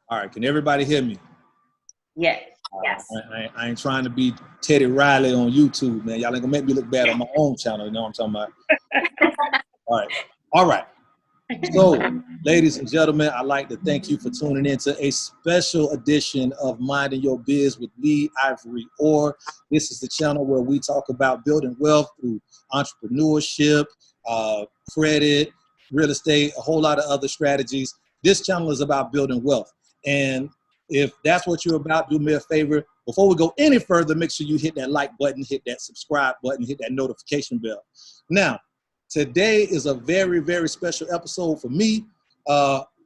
All right, can everybody hear me? Yes. Yes. I ain't trying to be Teddy Riley on YouTube, man. Y'all ain't gonna make me look bad on my own channel. You know what I'm talking about? All right. So, ladies and gentlemen, I'd like to thank you for tuning in to a special edition of Minding Your Biz with me, Ivory Orr. This is the channel where we talk about building wealth through entrepreneurship, credit, real estate, a whole lot of other strategies. This channel is about building wealth. And if that's what you're about, do me a favor. Before we go any further, make sure you hit that like button, hit that subscribe button, hit that notification bell. Now, today is a very, very special episode for me.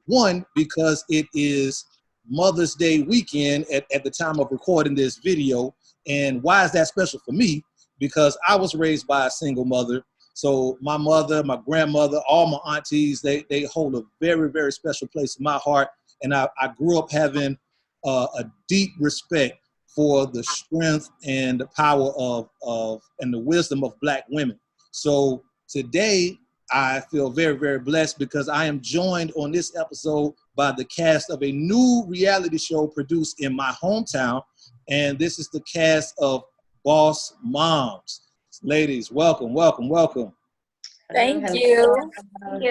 One, because it is Mother's Day weekend at the time of recording this video. And why is that special for me? Because I was raised by a single mother. So my mother, my grandmother, all my aunties, they hold a very, very special place in my heart. And I grew up having a deep respect for the strength and the power of and the wisdom of Black women. So today, I feel very, very blessed because I am joined on this episode by the cast of a new reality show produced in my hometown. And this is the cast of Boss Moms. Ladies, welcome, welcome, welcome. Thank you. Thank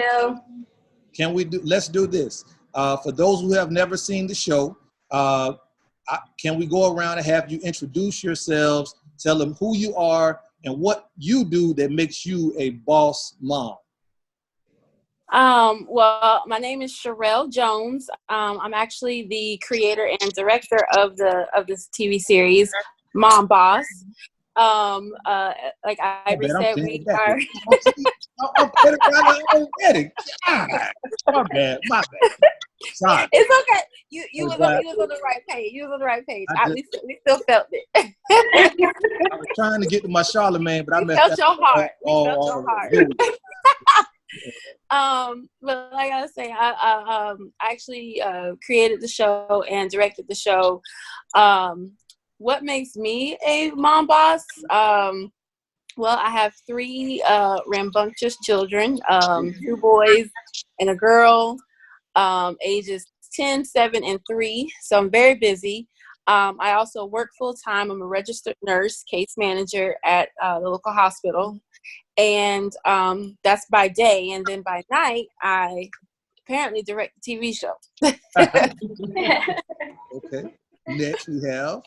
you. Let's do this. For those who have never seen the show, can we go around and have you introduce yourselves, tell them who you are and what you do that makes you a boss mom? Well, my name is Sherelle Jones. I'm actually the creator and director of this TV series, Mom Boss. Like Ivory said, we are. I'm already. My bad. Sorry. It's okay. You was on the right page. You was on the right page. We still felt it. I was trying to get to my Charlemagne, but I messed up. We felt your heart. But like I was saying, I actually created the show and directed the show. What makes me a mom boss? Well, I have 3 rambunctious children, 2 boys and a girl, ages 10, 7, and 3. So I'm very busy. I also work full-time. I'm a registered nurse, case manager at the local hospital. And that's by day. And then by night, I apparently direct a TV show. Okay. Next we have.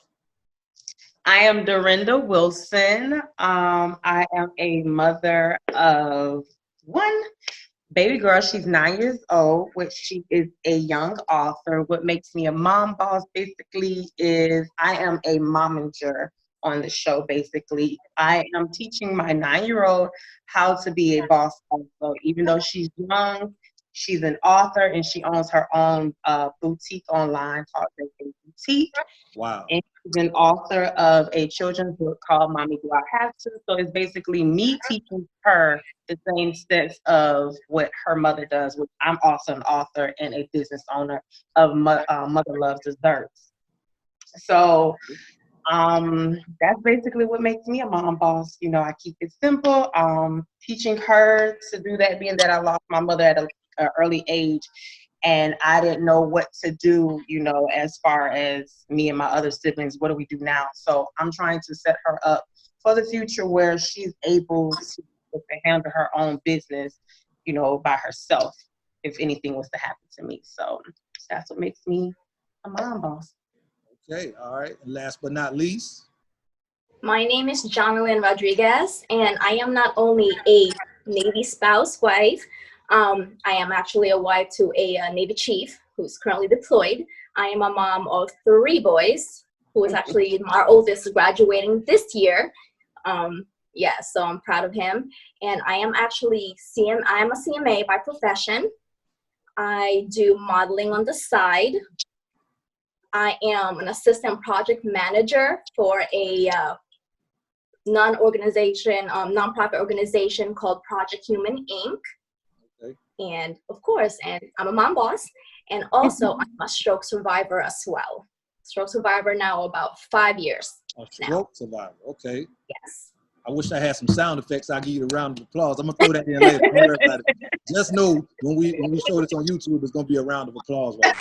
I am Dorinda Wilson. I am a mother of 1 baby girl. She's 9 years old, which she is a young author. What makes me a mom boss basically is I am a momager on the show. Basically, I am teaching my 9-year-old how to be a boss also. Even though she's young, she's an author and she owns her own boutique online called Baking Boutique. Wow. And she's an author of a children's book called Mommy Do I Have To? So it's basically me teaching her the same steps of what her mother does, which I'm also an author and a business owner of Mother Loves Desserts. So that's basically what makes me a mom boss. You know, I keep it simple. Teaching her to do that, being that I lost my mother at an early age, and I didn't know what to do, you know, as far as me and my other siblings, what do we do now? So I'm trying to set her up for the future where she's able to handle her own business, you know, by herself if anything was to happen to me. So that's what makes me a mom boss. Okay, all right. And last but not least. My name is Jonalyn Rodriguez, and I am not only a Navy spouse wife, I am actually a wife to a Navy chief who's currently deployed. I am a mom of 3 boys, who is actually our oldest, graduating this year. Yeah, so I'm proud of him. And I am actually I am a CMA by profession. I do modeling on the side. I am an assistant project manager for a nonprofit organization called Project Human Inc. Okay. And of course, and I'm a mom boss, and also I'm a stroke survivor as well. stroke survivor now about 5 years. A stroke survivor. Okay. Yes. I wish I had some sound effects. I'll give you a round of applause. I'm gonna throw that in later. Don't worry about it. Just know when we show this on YouTube, it's gonna be a round of applause. Right?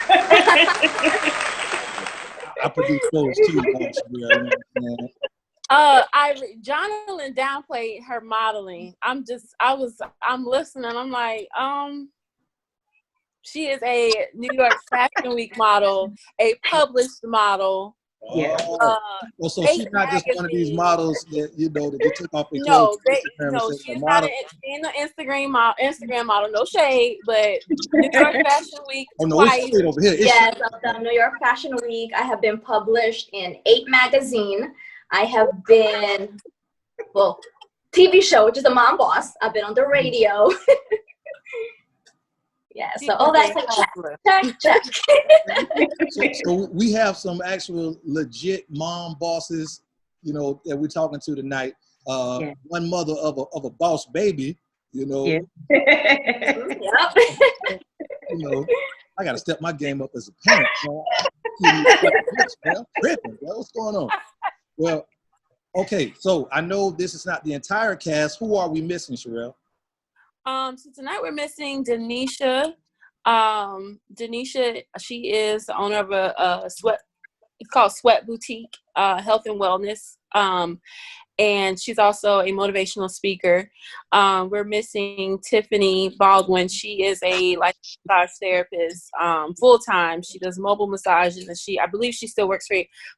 I produce shows too. You know Jonathan downplayed her modeling. I'm listening. I'm like, she is a New York Fashion Week model, a published model. Yeah. Well, so she's not just one of these models that that they took off their No, clothes. she's not an Instagram model. No shade, but New York Fashion Week. Oh no, it's straight over here. Yes, of the New York Fashion Week. I have been published in 8 magazine. I have been, TV show, which is the Mom Boss. I've been on the radio. Yeah, so all that's like check. So we have some actual legit mom bosses, that we're talking to tonight. One mother of a boss baby, Yeah. Yep. I gotta step my game up as a parent. What's going on? Well, okay, so I know this is not the entire cast. Who are we missing, Sherelle? So tonight we're missing Denisha. Denisha, she is the owner of a it's called Sweat Boutique, Health and Wellness. And she's also a motivational speaker. We're missing Tiffany Baldwin. She is a massage therapist, full-time. She does mobile massages, and I believe she still works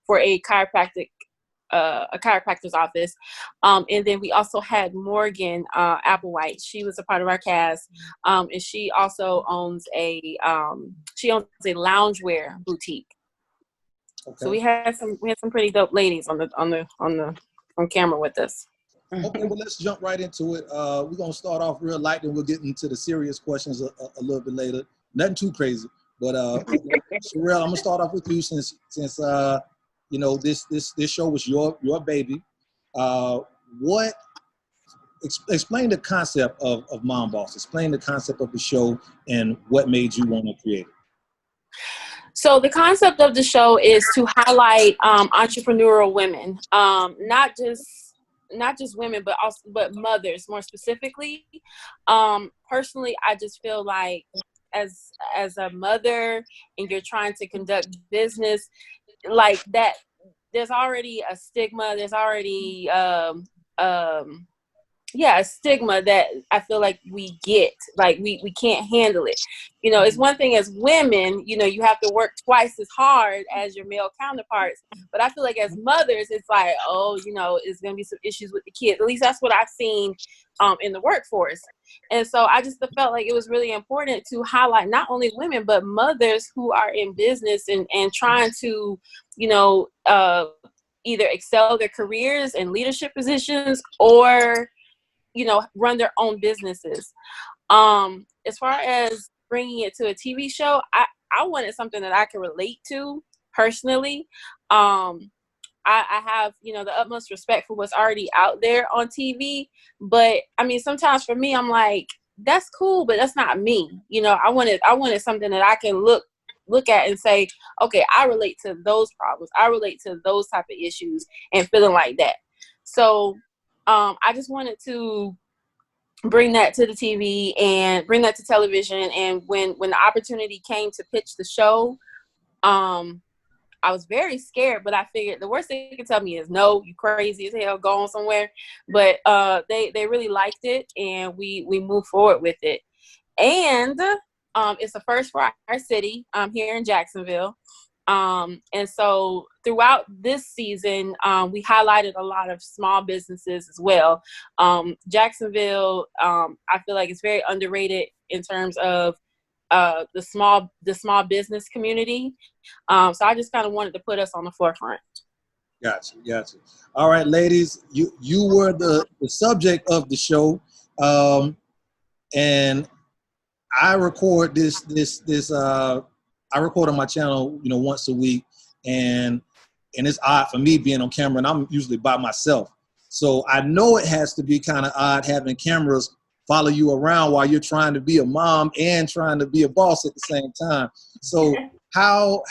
for a chiropractor's office. And then we also had Morgan Applewhite. She was a part of our cast, and she also owns a loungewear boutique. Okay. So we had some pretty dope ladies on camera with us. Okay, well, let's jump right into it. We're gonna start off real light, and we'll get into the serious questions a little bit later. Nothing too crazy, but Sherelle, I'm gonna start off with you since this show was your baby. Explain the concept of Mom Boss. Explain the concept of the show and what made you want to create it. So the concept of the show is to highlight entrepreneurial women, not just women, but mothers more specifically. Personally, I just feel like as a mother and you're trying to conduct business like that, there's already a stigma. There's already a stigma that I feel like we get, like we can't handle it. It's one thing as women, you have to work twice as hard as your male counterparts. But I feel like as mothers, it's like, it's going to be some issues with the kids. At least that's what I've seen in the workforce. And so I just felt like it was really important to highlight not only women, but mothers who are in business and trying to, either excel their careers in leadership positions or run their own businesses. As far as bringing it to a TV show, I wanted something that I could relate to personally. I have, the utmost respect for what's already out there on TV. But I mean, sometimes for me, I'm like, that's cool, but that's not me. I wanted something that I can look at and say, okay, I relate to those problems. I relate to those type of issues and feeling like that. So I just wanted to bring that to the TV and bring that to television. And when the opportunity came to pitch the show, I was very scared, but I figured the worst they could tell me is, no, you crazy as hell, go on somewhere. But they really liked it, and we moved forward with it. And it's a first for our city here in Jacksonville. And so throughout this season, we highlighted a lot of small businesses as well. Jacksonville, I feel like it's very underrated in terms of the small business community. So I just kind of wanted to put us on the forefront. Gotcha. All right, ladies, you were the subject of the show, and I record this. I record on my channel, once a week, and it's odd for me being on camera, and I'm usually by myself. So I know it has to be kind of odd having cameras follow you around while you're trying to be a mom and trying to be a boss at the same time. So how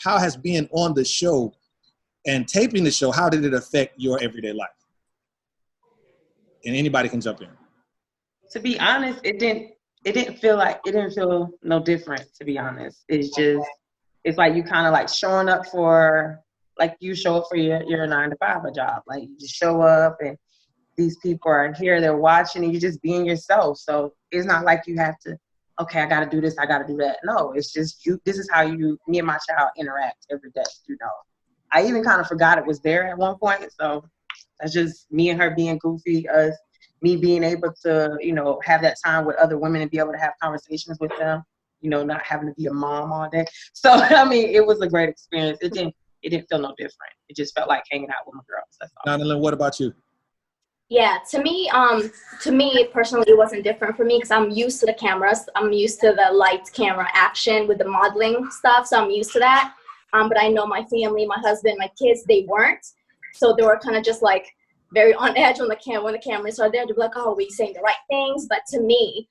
how has being on the show and taping the show, how did it affect your everyday life? And anybody can jump in. To be honest, it didn't feel no different, to be honest. It's like you kind of like showing up for, like you show up for your 9-to-5 job. Like you just show up and these people are here, they're watching, and you're just being yourself. So it's not like you have to, okay, I got to do this, I got to do that. No, it's just you. This is how me and my child interact every day, you know. I even kind of forgot it was there at one point. So that's just me and her being goofy, me being able to, you know, have that time with other women and be able to have conversations with them, you know, not having to be a mom all day. So, I mean, it was a great experience. It didn't feel no different. It just felt like hanging out with my girls. That's all. Donalyn, what about you? Yeah, to me personally, it wasn't different for me because I'm used to the cameras. I'm used to the light camera action with the modeling stuff. So I'm used to that. But I know my family, my husband, my kids, they weren't. So they were kind of just like very on edge on the camera when the cameras are there. They'd be like, oh, are we saying the right things? But to me,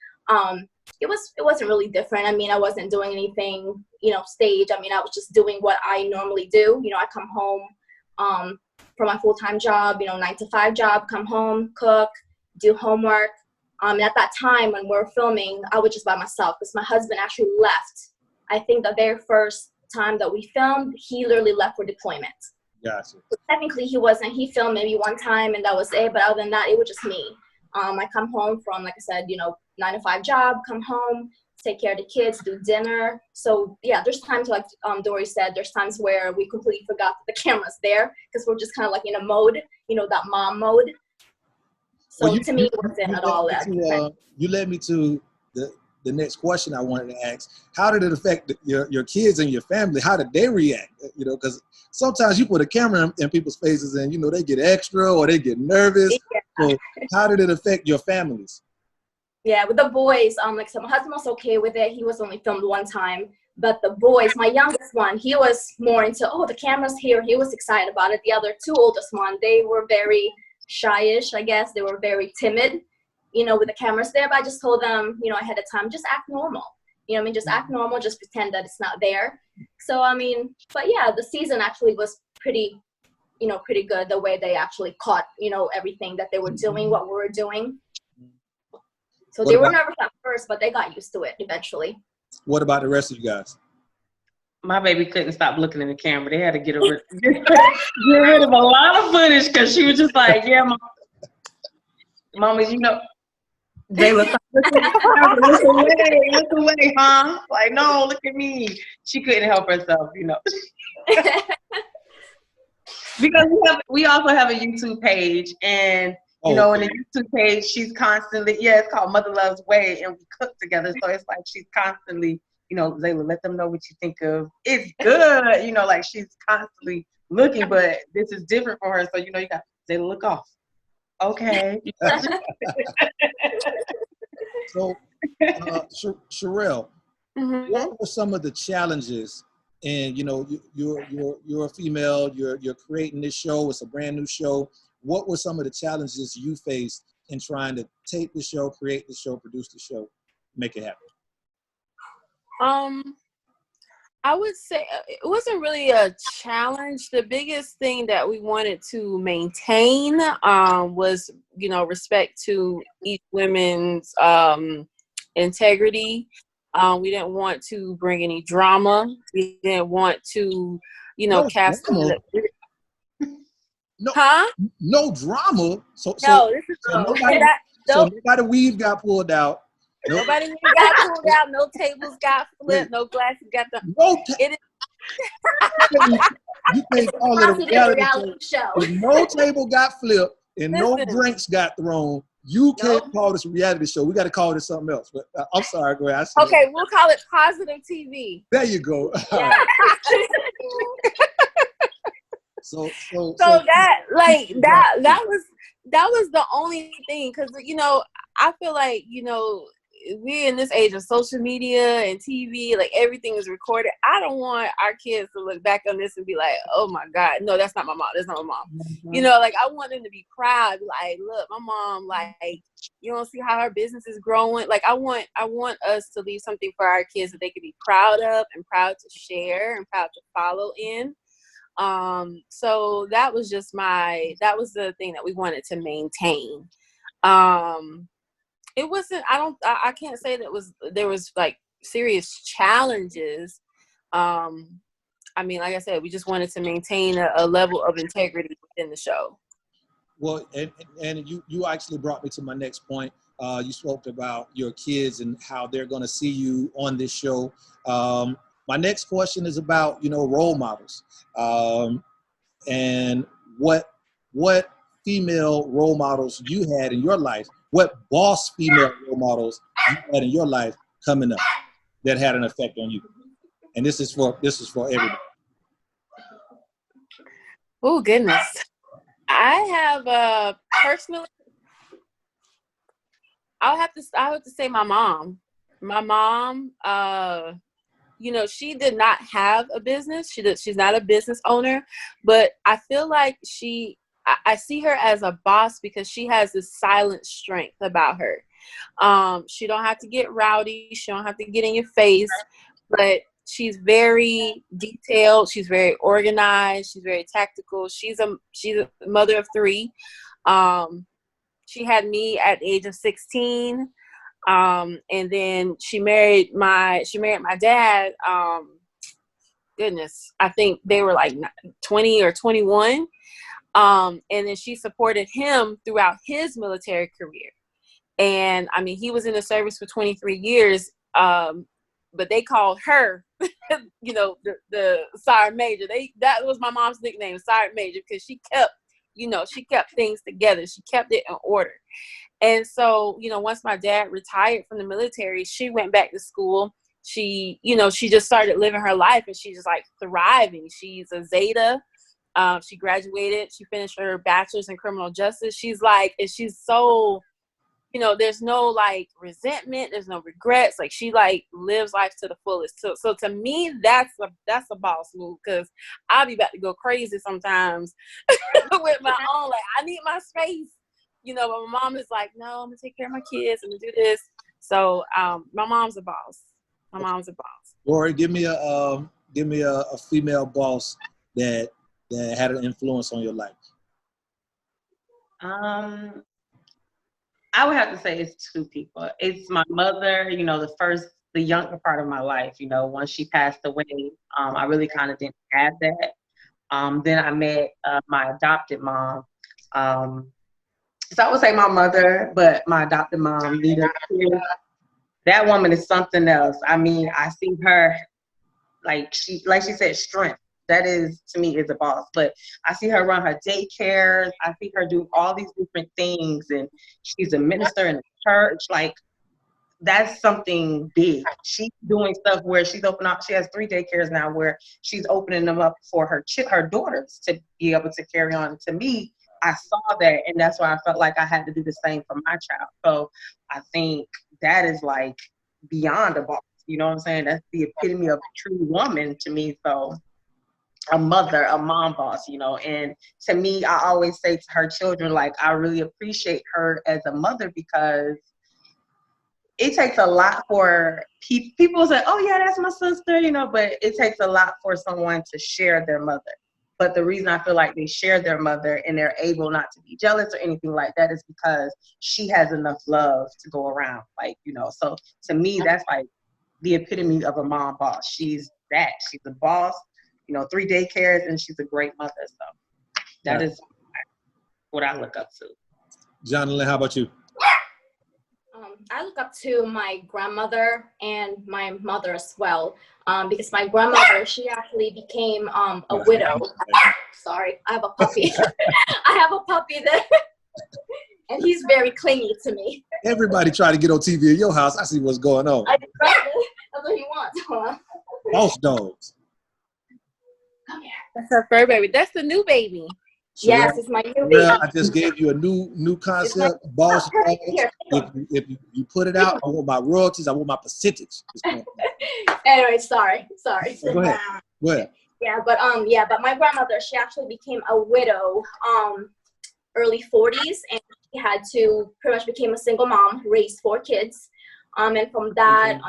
it wasn't really different. I mean, I wasn't doing anything, you know, stage. I mean, I was just doing what I normally do. You know, I come home from my full-time job, you know, 9-to-5 job, come home, cook, do homework. And at that time when we were filming, I was just by myself because my husband actually left. I think the very first time that we filmed, he literally left for deployment. Gotcha. So technically he filmed maybe one time and that was it, but other than that, it was just me. I come home from, like I said, you know, 9-to-5 job, come home, take care of the kids, do dinner. So yeah, there's times like Dory said, there's times where we completely forgot that the camera's there because we're just kind of like in a mode, you know, that mom mode. So well, to me, it wasn't at all that. You led me to the next question I wanted to ask. How did it affect your kids and your family? How did they react? You know, because sometimes you put a camera in people's faces and, you know, they get extra or they get nervous. Yeah. So how did it affect your families? Yeah, with the boys, like I said, my husband was okay with it. He was only filmed one time. But the boys, my youngest one, he was more into, oh, the camera's here. He was excited about it. The other two oldest one, they were very shyish, I guess. They were very timid, you know, with the cameras there. But I just told them, you know, ahead of time, just act normal. You know what I mean? Just act normal. Just pretend that it's not there. So, I mean, but yeah, the season actually was pretty good. The way they actually caught, you know, everything that they were doing, what we were doing. So they were nervous at first, but they got used to it eventually. What about the rest of you guys? My baby couldn't stop looking in the camera. They had to get rid of a lot of footage because she was just like, yeah, Mama, you know, they look away, huh? Like, no, look at me. She couldn't help herself, you know. Because we also have a YouTube page, and you know, in the YouTube page, she's constantly, it's called Mother Loves Way, and we cook together. So it's like she's constantly, you know, Zayla, let them know what you think of. It's good, you know, like she's constantly looking, but this is different for her. So, you know, you got Zayla, look off. Okay. So, Sherelle, what were some of the challenges? And you know, you're a female. You're creating this show. It's a brand new show. What were some of the challenges you faced in trying to tape the show, create the show, produce the show, make it happen? I would say it wasn't really a challenge. The biggest thing that we wanted to maintain was, you know, respect to each woman's integrity. We didn't want to bring any drama. We didn't want to, you know, cast. No, huh? No drama. Nobody weave got pulled out. Nobody got pulled out. No tables got flipped. No glasses got the. You can't call it a reality show. If no table got flipped and no drinks got thrown, you can't call this a reality show. We got to call this something else. But I'm sorry, go ahead. Okay, we'll call it positive TV. There you go. Yeah. So that was the only thing, because, you know, I feel like, you know, we in this age of social media and TV, like everything is recorded. I don't want our kids to look back on this and be like, oh my God, no, that's not my mom. That's not my mom. Mm-hmm. You know, like I want them to be proud. Like, look, my mom, like, you don't see how her business is growing. Like I want us to leave something for our kids that they can be proud of and proud to share and proud to follow in. So that was just that was the thing that we wanted to maintain. It wasn't, I can't say that there was like serious challenges. I mean, like I said, we just wanted to maintain a level of integrity within the show. Well, and you actually brought me to my next point. You spoke about your kids and how they're going to see you on this show. My next question is about, role models, and what female role models you had in your life. What boss female role models you had in your life coming up that had an effect on you? And this is for everybody. Oh goodness, I have personally, I have to say my mom. My mom, she did not have a business. She's not a business owner, but I feel like I see her as a boss because she has this silent strength about her. She don't have to get rowdy. She don't have to get in your face, but she's very detailed. She's very organized. She's very tactical. She's a mother of 3. She had me at the age of 16. And then she married my dad. Goodness, I think they were like 20 or 21. And then she supported him throughout his military career. And I mean, he was in the service for 23 years. But they called her, the Sergeant Major. That was my mom's nickname, Sergeant Major, because she kept things together. She kept it in order. And so, once my dad retired from the military, she went back to school. She just started living her life, and she's just like thriving. She's a Zeta. She graduated. She finished her bachelor's in criminal justice. She's so, there's no like resentment. There's no regrets. Like she like lives life to the fullest. So to me, that's a boss move, because I'll be about to go crazy sometimes with my own. Like I need my space, but my mom is like, no, I'm gonna take care of my kids and do this. So my mom's a boss. My mom's a boss. Lori, give me a female boss that had an influence on your life. I would have to say it's 2 people. It's my mother, the younger part of my life, once she passed away, I really kind of didn't have that. Then I met my adopted mom. So I would say my mother, but my adopted mom, Nita, that woman is something else. I mean, I see her, like she said, strength. That is, to me, is a boss. But I see her run her daycares. I see her do all these different things. And she's a minister in the church. Like, that's something big. She's doing stuff where she's opening up. She has 3 daycares now where she's opening them up for her daughters to be able to carry on. To me, I saw that. And that's why I felt like I had to do the same for my child. So I think that is like beyond a boss. You know what I'm saying? That's the epitome of a true woman to me. So a mom boss, and to me, I always say to her children, like, I really appreciate her as a mother, because it takes a lot for people say, oh yeah, that's my sister, but it takes a lot for someone to share their mother. But the reason I feel like they share their mother and they're able not to be jealous or anything like that is because she has enough love to go around, so to me, that's like the epitome of a mom boss. She's a boss, 3 daycares, and she's a great mother. So that is what I look up to. Jonathan, how about you? I look up to my grandmother and my mother as well, because my grandmother, she actually became a widow. Sorry, I have a puppy. I have a puppy and he's very clingy to me. Everybody try to get on TV in your house. I see what's going on. That's what he wants. Boss dogs. That's her fur baby. That's the new baby. Yes, it's my new baby. Well, I just gave you a new concept, boss. If you put it out, I want my royalties. I want my percentage. Anyway, sorry. Go ahead. Go ahead. Yeah, but my grandmother, she actually became a widow, early 40s, and she had to pretty much became a single mom, raised 4 kids, and from that,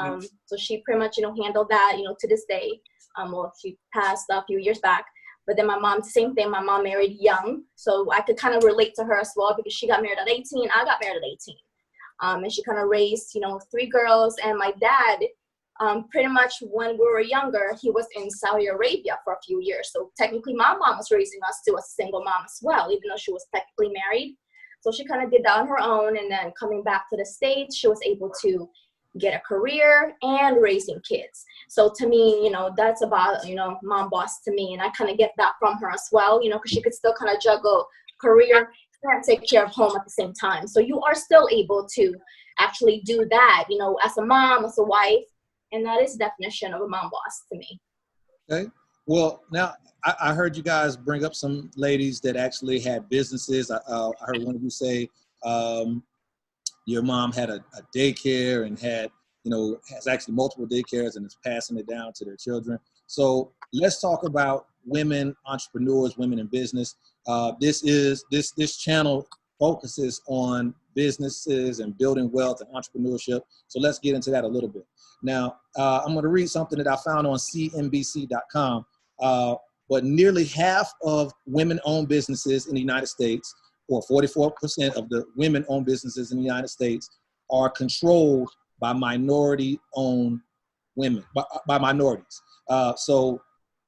so she pretty much handled that, to this day. Well, she passed a few years back. But then my mom, same thing. My mom married young, so I could kind of relate to her as well because she got married at 18. I got married at 18, and she kind of raised, 3 girls. And my dad, pretty much when we were younger, he was in Saudi Arabia for a few years. So technically, my mom was raising us to a single mom as well, even though she was technically married. So she kind of did that on her own, and then coming back to the States, she was able to get a career and raising kids. So to me, that's about, mom boss to me. And I kind of get that from her as well, because she could still kind of juggle career and take care of home at the same time. So you are still able to actually do that, as a mom, as a wife. And that is the definition of a mom boss to me. Okay. Well, now I heard you guys bring up some ladies that actually had businesses. I heard one of you say, your mom had a daycare and has actually multiple daycares and is passing it down to their children. So let's talk about women entrepreneurs, women in business. This channel focuses on businesses and building wealth and entrepreneurship. So let's get into that a little bit. Now, I'm going to read something that I found on CNBC.com. But nearly half of women-owned businesses in the United States, or 44% of the women-owned businesses in the United States, are controlled by minority-owned women, by minorities. So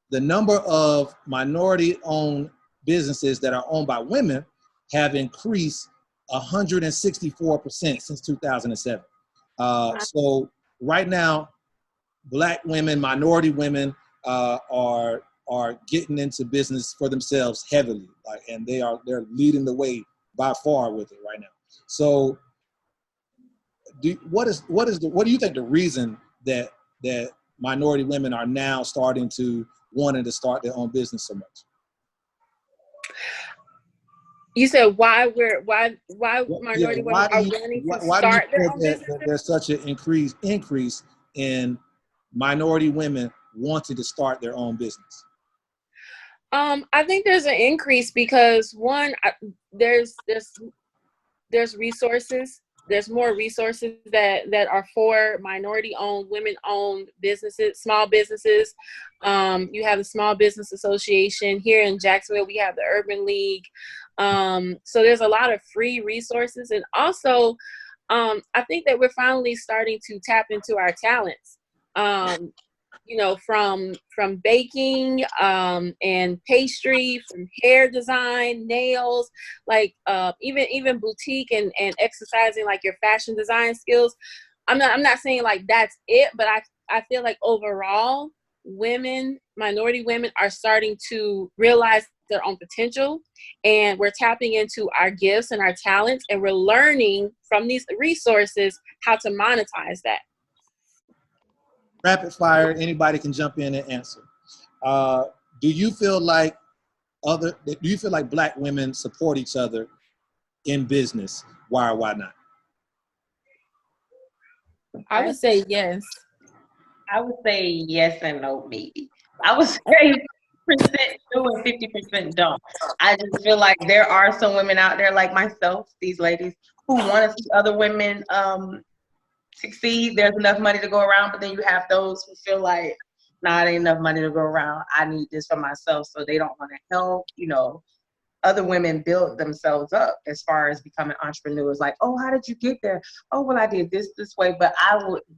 the number of minority-owned businesses that are owned by women have increased 164% since 2007. So right now, Black women, minority women are getting into business for themselves heavily, and they're leading the way by far with it right now. So, what do you think the reason that minority women are now wanting to start their own business so much? You said why minority women are wanting to start their own business? There's such an increase in minority women wanting to start their own business. I think there's an increase because one, there's resources. There's more resources that are for minority-owned, women-owned businesses, small businesses. You have the Small Business Association here in Jacksonville. We have the Urban League. So there's a lot of free resources, and also I think that we're finally starting to tap into our talents. From baking and pastry, from hair design, nails, even boutique and exercising like your fashion design skills. I'm not saying like that's it, but I feel like overall minority women are starting to realize their own potential, and we're tapping into our gifts and our talents, and we're learning from these resources how to monetize that. Rapid fire, anybody can jump in and answer. Do you feel like Black women support each other in business? Why or why not? I would say yes. I would say yes and no, maybe. I would say 50% do and 50% don't. I just feel like there are some women out there like myself, these ladies, who want to see other women succeed. There's enough money to go around, but then you have those who feel like, nah, there ain't enough money to go around. I need this for myself, so they don't want to help, other women build themselves up as far as becoming entrepreneurs. Like, oh, how did you get there? Oh, well, I did this way, but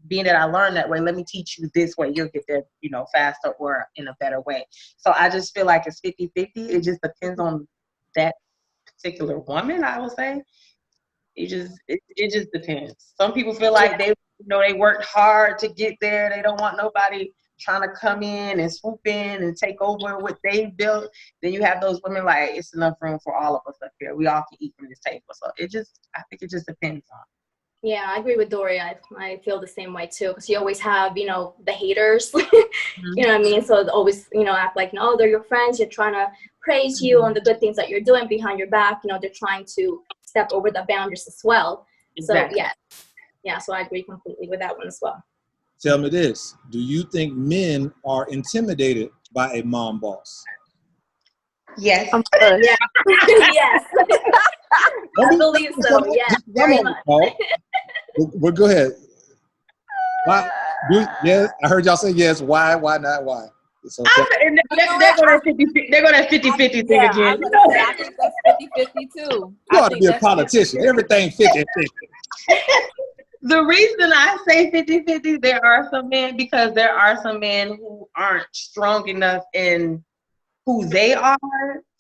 being that I learned that way, let me teach you this way. You'll get there, faster or in a better way. So I just feel like it's 50-50. It just depends on that particular woman, I would say. It just depends. Some people feel like they worked hard to get there. They don't want nobody trying to come in and swoop in and take over what they built. Then you have those women like, it's enough room for all of us up here. We all can eat from this table. So I think it just depends on. Yeah, I agree with Dory. I feel the same way too, because you always have, the haters, you know what I mean? So it's always, act like, no, they're your friends. You're trying to praise you on the good things that you're doing behind your back. They're trying to step over the boundaries as well. Exactly. So yeah, so I agree completely with that one as well. Tell me this. Do you think men are intimidated by a mom boss? Yes. Yeah. Yes. I believe so. Yeah. Very much. Well, go ahead. Why? Yeah, I heard y'all say yes. Why? Why not? Why? So, They're going to 50-50 thing Yeah, again. I think that's 50-50 too. you ought to be a politician. Everything 50-50. The reason I say 50-50, there are some men who aren't strong enough in who they are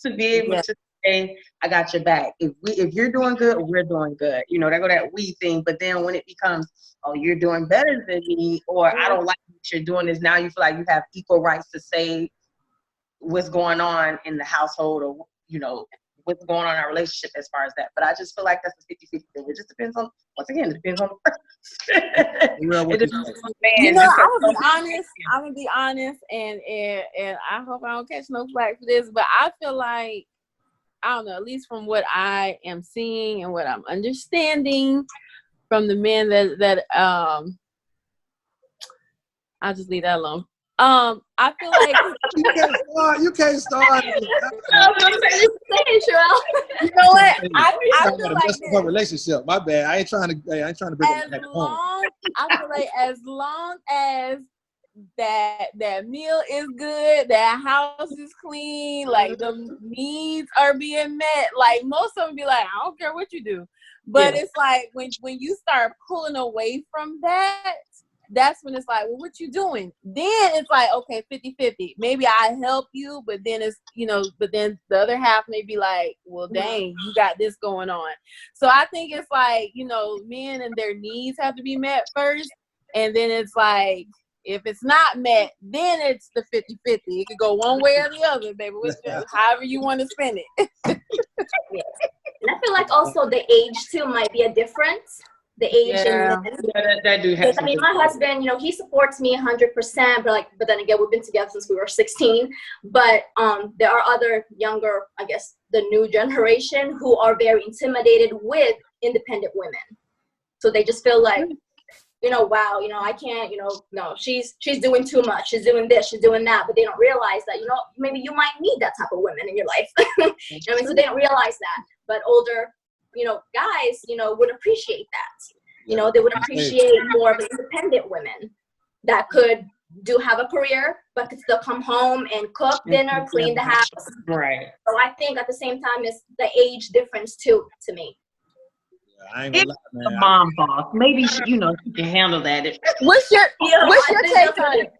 to be able to say, I got your back. If you're doing good, we're doing good. They go that we thing. But then when it becomes, oh, you're doing better than me, or I don't like what you're doing, is now you feel like you have equal rights to say what's going on in the household, or what's going on in our relationship as far as that. But I just feel like that's a 50-50 thing. It just depends on, once again, it depends on the person. It depends on the man. I'm gonna be honest, and I hope I don't catch no flack for this, but I feel like, I don't know, at least from what I am seeing and what I'm understanding from the men that I'll just leave that alone. I feel like you can't start. I was going to say the same, Sherelle. You know what? I I feel feel like like her relationship. My bad. I ain't trying to bring it back home. I feel like as long as that meal is good, that house is clean, like the needs are being met, like most of them be like, I don't care what you do. But it's like when you start pulling away from that, that's when it's like, well, what you doing? Then it's like, okay, 50-50. Maybe I help you, but then it's, but then the other half may be like, well, dang, you got this going on. So I think it's like, men and their needs have to be met first. And then it's like, if it's not met, then it's the 50-50. It could go one way or the other, baby. However you want to spend it. Yes. And I feel like also the age too might be a difference. The age and that do have. I mean, my husband, he supports me 100%, but then again, we've been together since we were 16. But there are other younger, I guess, the new generation who are very intimidated with independent women. So they just feel like, wow, I can't, no, she's doing too much. She's doing this, she's doing that. But they don't realize that, maybe you might need that type of women in your life. So they don't realize that. But older, guys, would appreciate that. They would appreciate more of independent women that could have a career, but could still come home and cook dinner, clean the house. Right. So I think at the same time, it's the age difference too, to me. I ain't gonna lie, man. A mom boss. Maybe she can handle that. What's your take on it?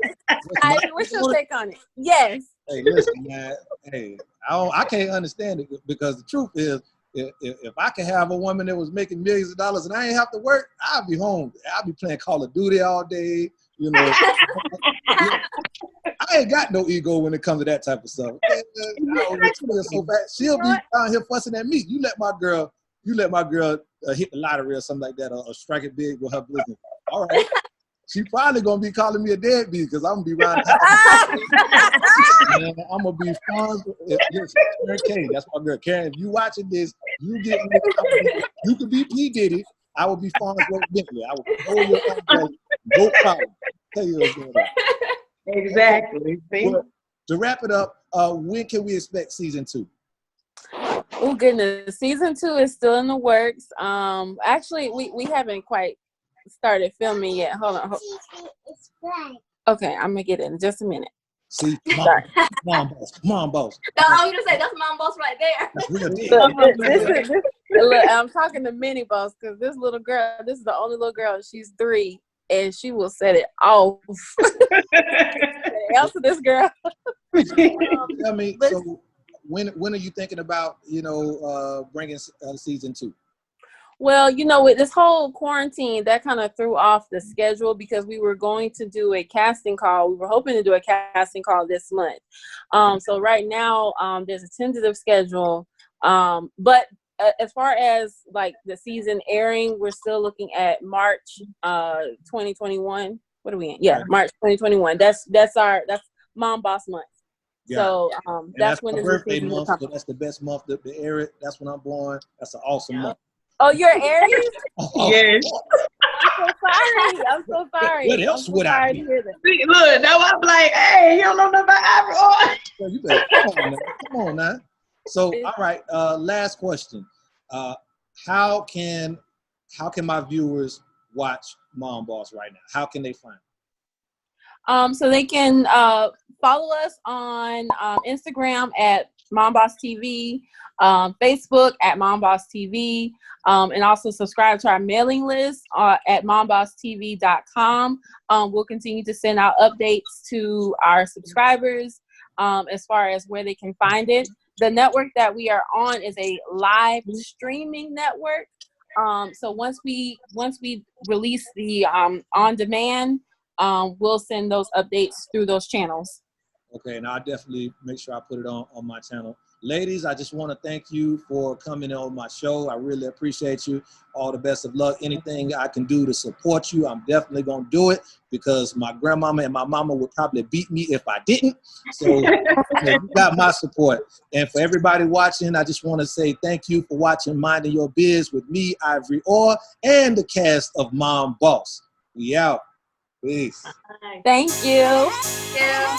What's your take on it? Yes. Hey, listen, man. Hey, I can't understand it, because the truth is, if I could have a woman that was making millions of dollars and I ain't have to work, I'd be home. I'd be playing Call of Duty all day. I ain't got no ego when it comes to that type of stuff. She'll be down here fussing at me. You let my girl hit the lottery or something like that, or strike it big with her business. All right. She probably gonna be calling me a deadbeat, because I'm gonna be around the house. And I'm gonna be fun. Karen K, that's my girl. Karen, if you watching this, you get me. You could be P. Diddy. I will be Farnsworth Bentley. I will hold your umbrella, no problem. Tell you what's going on. Exactly. But to wrap it up, when can we expect season 2? Oh goodness, season 2 is still in the works. Actually, we haven't quite started filming yet. Hold on. Okay, I'm gonna get it in just a minute. See, mom boss. No, I was gonna say that's mom boss right there. That's real deal. Look, I'm talking to Minnie Boss, because this little girl, this is the only little girl. She's 3, and she will set it off. Answer this girl. Tell me, so when are you thinking about bringing season 2? Well, with this whole quarantine, that kind of threw off the schedule, because we were going to do a casting call. We were hoping to do a casting call this month. So right now, there's a tentative schedule. But as far as like the season airing, we're still looking at March 2021. What are we in? Yeah, Right. March 2021. That's Mom Boss month. Yeah. So And that's when my the new birthday season will month, come. so that's the best month to air it. That's when I'm born. That's an awesome month. Oh, you're Aries? Yes. I'm so sorry. What else I'm so would I sorry be? to hear that. Look, now I'm like, hey, you don't know nothing about Ivory. Well, you better come on now. So, all right. Last question. How can my viewers watch Mom Boss right now? How can they find it? So they can follow us on Instagram at Mom Boss TV, Facebook at Mom Boss TV, and also subscribe to our mailing list at mombosstv.com. We'll continue to send out updates to our subscribers as far as where they can find it. The network that we are on is a live streaming network. So once we release the on demand, we'll send those updates through those channels. Okay, and I'll definitely make sure I put it on my channel. Ladies, I just want to thank you for coming on my show. I really appreciate you. All the best of luck. Anything I can do to support you, I'm definitely going to do it, because my grandmama and my mama would probably beat me if I didn't. So you got my support. And for everybody watching, I just want to say thank you for watching Minding Your Biz with me, Ivory Orr, and the cast of Mom Boss. We out. Peace. Thank you. Yeah.